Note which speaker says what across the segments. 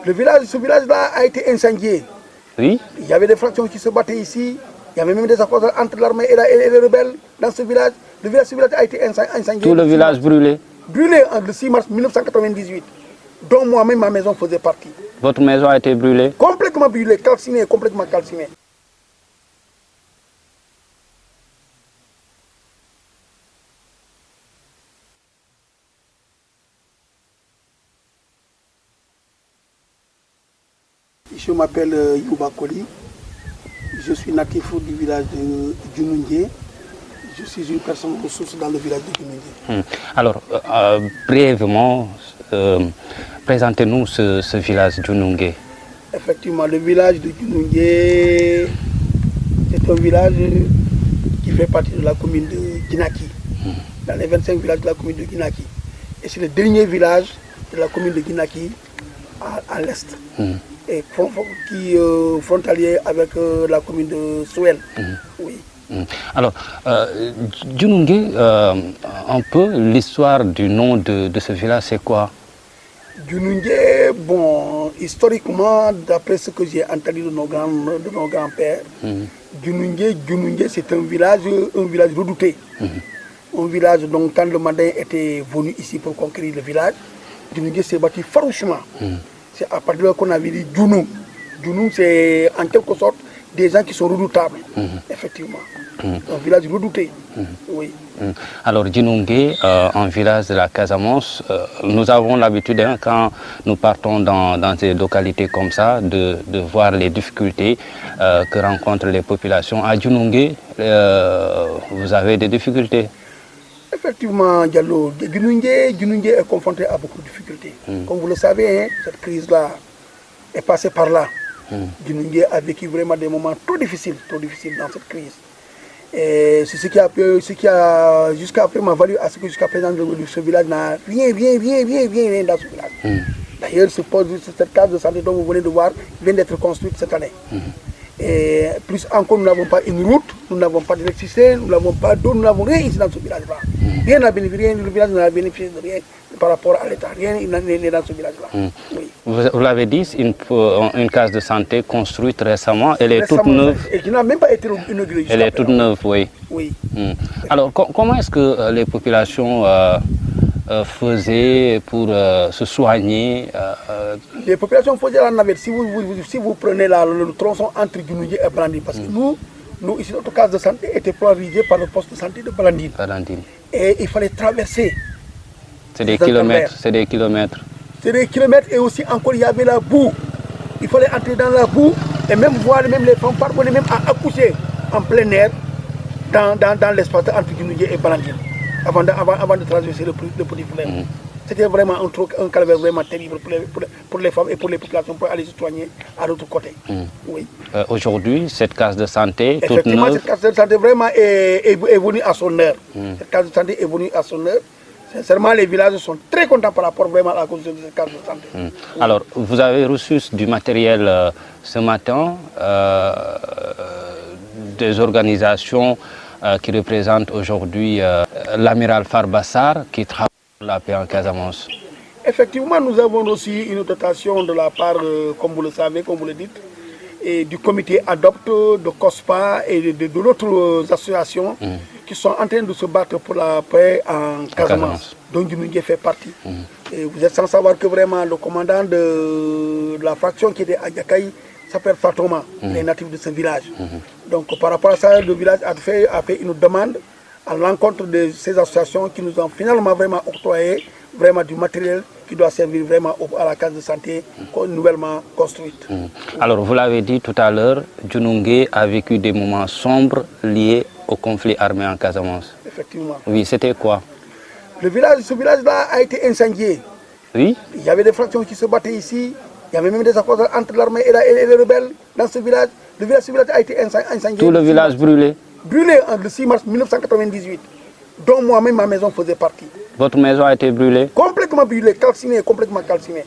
Speaker 1: Ce village-là a été incendié.
Speaker 2: Oui.
Speaker 1: Il y avait des fractions qui se battaient ici. Il y avait même des accords entre l'armée et les rebelles dans ce village. Ce village a été incendié.
Speaker 2: Tout le village brûlé.
Speaker 1: Brûlé le 6 mars 1998. Dont moi-même ma maison faisait partie.
Speaker 2: Votre maison a été brûlée?
Speaker 1: Complètement brûlée, calcinée, complètement calcinée. Je m'appelle Youba Koli. Je suis natif du village de Djounungé. Je suis une personne ressource dans le village de Djounungé.
Speaker 2: Alors, brièvement, présentez-nous ce village Djounungé.
Speaker 1: Effectivement, le village de Djounungé, c'est un village qui fait partie de la commune de Guinaki, dans les 25 villages de la commune de Guinaki. Et c'est le dernier village de la commune de Guinaki à l'est. Et qui est frontalier avec la commune de Souel. Oui.
Speaker 2: Alors, Djounungé, un peu l'histoire du nom de ce village, c'est quoi?
Speaker 1: Djounungé, bon, historiquement, d'après ce que j'ai entendu de nos grands-pères, Djounungé, c'est un village redouté. Un village dont quand le Mandin était venu ici pour conquérir le village, Djounungé s'est battu farouchement. C'est à partir de là qu'on avait dit Djounou. Djounou, c'est en quelque sorte des gens qui sont redoutables, effectivement. Un village redouté, oui.
Speaker 2: Alors, Djounungé, un village de la Casamance, nous avons l'habitude, quand nous partons dans des localités comme ça, de voir les difficultés que rencontrent les populations. À Djounungé, vous avez des difficultés?
Speaker 1: Effectivement, Diallo, Djounungé est confronté à beaucoup de difficultés. Comme vous le savez, cette crise-là est passée par là. Djounungé a vécu vraiment des moments trop difficiles dans cette crise. Et c'est ce qui a jusqu'à présent valu à ce que jusqu'à présent ce village n'a rien dans ce village. D'ailleurs, cette case de santé dont vous venez de voir vient d'être construite cette année. Et plus encore, nous n'avons pas une route, nous n'avons pas d'électricité, nous n'avons pas d'eau, nous n'avons rien ici dans ce village-là. Rien n'a bénéficié, le village n'a bénéficié de rien par rapport à l'État. Rien n'est dans ce village-là. Oui.
Speaker 2: Vous l'avez dit, une case de santé construite récemment, elle est toute neuve.
Speaker 1: Et qui n'a même pas été inaugurée.
Speaker 2: Elle est toute neuve, oui.
Speaker 1: Oui.
Speaker 2: Alors, comment est-ce que les populations faisaient pour se soigner?
Speaker 1: Les populations faisaient la navette. Si vous prenez le tronçon entre Djounungé et Balandine, parce que nous ici, notre case de santé était polarisée par le poste de santé de Balandine. Et il fallait traverser.
Speaker 2: C'est des kilomètres. C'est des kilomètres
Speaker 1: et aussi encore il y avait la boue. Il fallait entrer dans la boue et même voir les femmes parvenir même à accoucher en plein air dans l'espace entre Djounungé et Balandine avant de traverser le petit fleuve. C'était vraiment un calvaire vraiment terrible pour les femmes et pour les populations pour aller se soigner à l'autre côté. Oui.
Speaker 2: Aujourd'hui, cette case de santé toute
Speaker 1: effectivement,
Speaker 2: neuve...
Speaker 1: cette case de santé vraiment est venue à son heure. Cette case de santé est venue à son heure. Sincèrement, les villages sont très contents par rapport vraiment à la construction de cette case de santé.
Speaker 2: Alors, vous avez reçu du matériel ce matin, des organisations qui représentent aujourd'hui l'amiral Farbassar qui travaille pour la paix en Casamance.
Speaker 1: Effectivement, nous avons reçu une dotation de la part, comme vous le savez, comme vous le dites, et du comité Adopte, de COSPA et de d'autres associations qui sont en train de se battre pour la paix en Casamance, dont Djounungé fait partie. Et vous êtes sans savoir que vraiment le commandant de la fraction qui était à Yakaï s'appelle Fatoma, les natifs de ce village. Donc par rapport à ça, le village a fait une demande à l'encontre de ces associations qui nous ont finalement vraiment octroyé vraiment du matériel qui doit servir vraiment à la case de santé nouvellement construite.
Speaker 2: Alors vous l'avez dit tout à l'heure, Djounungé a vécu des moments sombres liés au conflit armé en Casamance.
Speaker 1: Effectivement.
Speaker 2: Oui, c'était quoi?
Speaker 1: Ce village-là a été incendié.
Speaker 2: Oui.
Speaker 1: Il y avait des fractions qui se battaient ici. Il y avait même des accords entre l'armée et les rebelles dans ce village. Ce village a été incendié.
Speaker 2: Tout le village brûlé?
Speaker 1: Brûlé le 6 mars 1998, dont moi-même ma maison faisait partie.
Speaker 2: Votre maison a été brûlée?
Speaker 1: Complètement brûlée, complètement calcinée.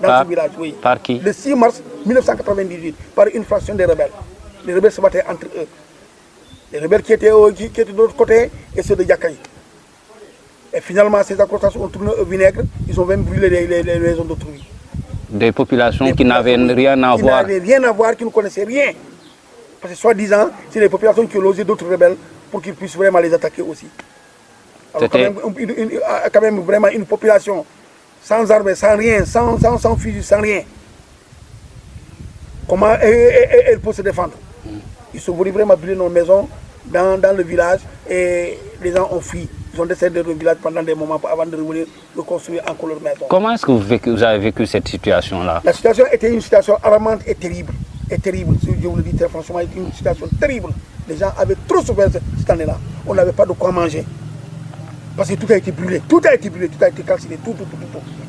Speaker 1: Dans ce village, oui.
Speaker 2: Par qui?
Speaker 1: Le 6 mars 1998, par une fraction des rebelles. Les rebelles se battaient entre eux. Les rebelles qui étaient de l'autre côté et ceux de Yakaï. Et finalement, ces accrochages ont tourné au vinaigre, ils ont même brûlé les maisons d'autrui.
Speaker 2: des populations qui n'avaient rien à voir.
Speaker 1: Qui n'avaient rien à voir, qui ne connaissaient rien. Parce que soi-disant, c'est les populations qui ont logé d'autres rebelles pour qu'ils puissent vraiment les attaquer aussi. Alors quand même vraiment une population sans armes, sans rien, sans fusil, sans rien. Comment elle peut se défendre? Ils sont venus vraiment brûler nos maisons dans le village et les gens ont fui. Ils ont décédé le village pendant des moments avant de revenir reconstruire encore leur maison.
Speaker 2: Comment est-ce que vous avez vécu cette situation-là?
Speaker 1: La situation était une situation alarmante et terrible. Et terrible, je vous le dis très franchement, c'était une situation terrible. Les gens avaient trop souffert cette année-là. On n'avait pas de quoi manger. Parce que tout a été brûlé, tout a été calciné, tout.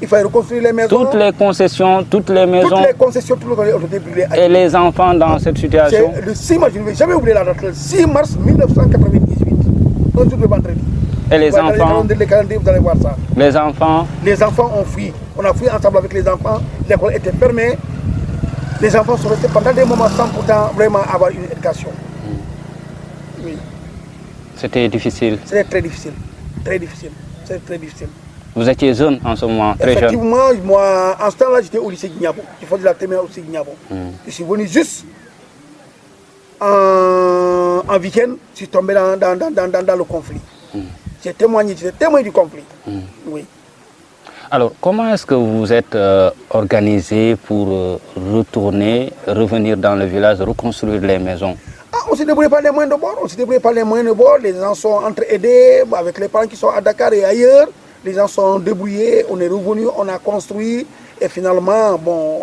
Speaker 1: Il fallait reconstruire les maisons.
Speaker 2: Toutes les concessions, toutes les maisons.
Speaker 1: Toutes les concessions, tout le ont été brûlées.
Speaker 2: Et les enfants dans cette situation?
Speaker 1: C'est le 6 mars, je ne vais jamais oublier la date, le 6 mars 1998, un jour de vendredi.
Speaker 2: Et les enfants?
Speaker 1: Les calendriers, vous allez voir ça.
Speaker 2: Les enfants?
Speaker 1: Les enfants ont fui. On a fui ensemble avec les enfants. L'école était fermée. Les enfants sont restés pendant des moments sans pourtant vraiment avoir une éducation. Oui.
Speaker 2: C'était difficile?
Speaker 1: C'était très difficile. Très difficile. C'est très difficile.
Speaker 2: Vous étiez jeune en ce moment, très jeune?
Speaker 1: Effectivement, moi, en ce temps-là, j'étais au lycée Guignabo. Je faisais la terminale au lycée Guignabo. Je suis venu juste en week-end, je suis tombé dans le conflit. J'ai témoigné du conflit. Oui.
Speaker 2: Alors, comment est-ce que vous êtes organisé pour revenir dans le village, reconstruire les maisons?
Speaker 1: On se débrouille par les moyens de bord. Les gens sont entre-aidés avec les parents qui sont à Dakar et ailleurs. Les gens sont débrouillés, on est revenu, on a construit. Et finalement, bon,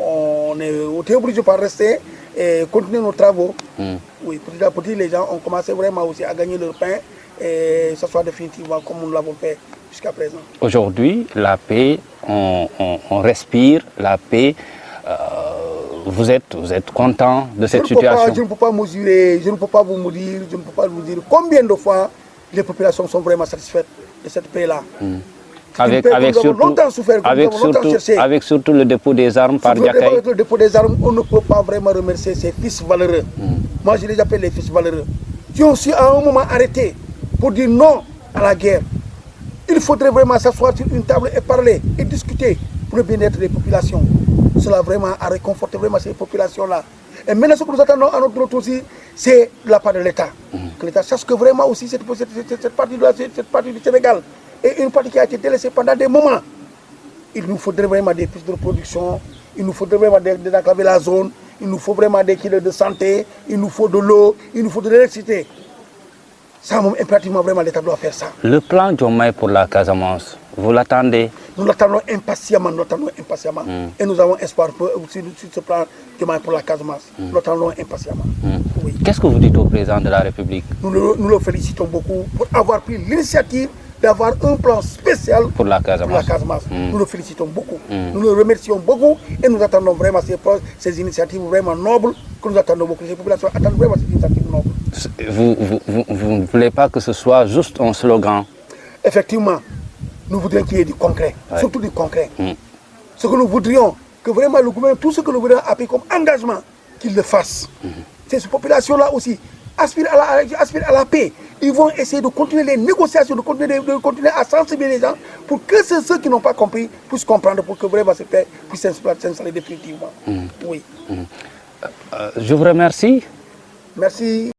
Speaker 1: on est obligé de rester et continuer nos travaux. Oui, petit à petit, les gens ont commencé vraiment aussi à gagner leur pain. Et ça soit définitivement comme nous l'avons fait jusqu'à présent. Aujourd'hui,
Speaker 2: la paix, on respire la paix. Vous êtes content de cette situation?
Speaker 1: Je ne peux pas mesurer, je ne peux pas vous dire combien de fois les populations sont vraiment satisfaites de cette paix-là.
Speaker 2: Avec surtout le dépôt des armes par Diakaï.
Speaker 1: Avec le dépôt des armes, on ne peut pas vraiment remercier ces fils valeureux. Moi, je les appelle les fils valeureux. Qui ont su à un moment arrêter pour dire non à la guerre. Il faudrait vraiment s'asseoir sur une table et parler et discuter pour le bien-être des populations. Cela vraiment a réconforté vraiment ces populations-là. Et maintenant, ce que nous attendons à notre tour aussi, c'est de la part de l'État. Que l'État sache que vraiment aussi cette partie du Sénégal est une partie qui a été délaissée pendant des moments. Il nous faudrait vraiment des pistes de production, il nous faudrait vraiment désenclaver la zone, il nous faut vraiment des kilomètres de santé, il nous faut de l'eau, il nous faut de l'électricité. Ça, impérativement, vraiment, l'État doit faire ça.
Speaker 2: Le plan Diomaye pour la Casamance, vous l'attendez?
Speaker 1: Nous l'attendons impatiemment, Et nous avons espoir sur ce plan Diomaye pour la Casamance. Nous l'attendons impatiemment.
Speaker 2: Oui. Qu'est-ce que vous dites au président de la République?
Speaker 1: Nous le félicitons beaucoup pour avoir pris l'initiative d'avoir un plan spécial
Speaker 2: pour la Casamance.
Speaker 1: Nous le félicitons beaucoup. Nous le remercions beaucoup et nous attendons vraiment ces initiatives vraiment nobles que nous attendons beaucoup. Les populations attendent vraiment ces initiatives nobles.
Speaker 2: Vous ne voulez pas que ce soit juste un slogan? Effectivement,
Speaker 1: nous voudrions qu'il y ait du concret, surtout du concret. Ce que nous voudrions, que vraiment le gouvernement, tout ce que le gouvernement a pris comme engagement, qu'il le fasse. Ces populations-là aussi aspirent à la paix. Ils vont essayer de continuer les négociations, de continuer à sensibiliser les gens pour que ceux qui n'ont pas compris puissent comprendre, pour que vraiment cette paix puisse s'installer définitivement. Oui.
Speaker 2: Je vous remercie.
Speaker 1: Merci.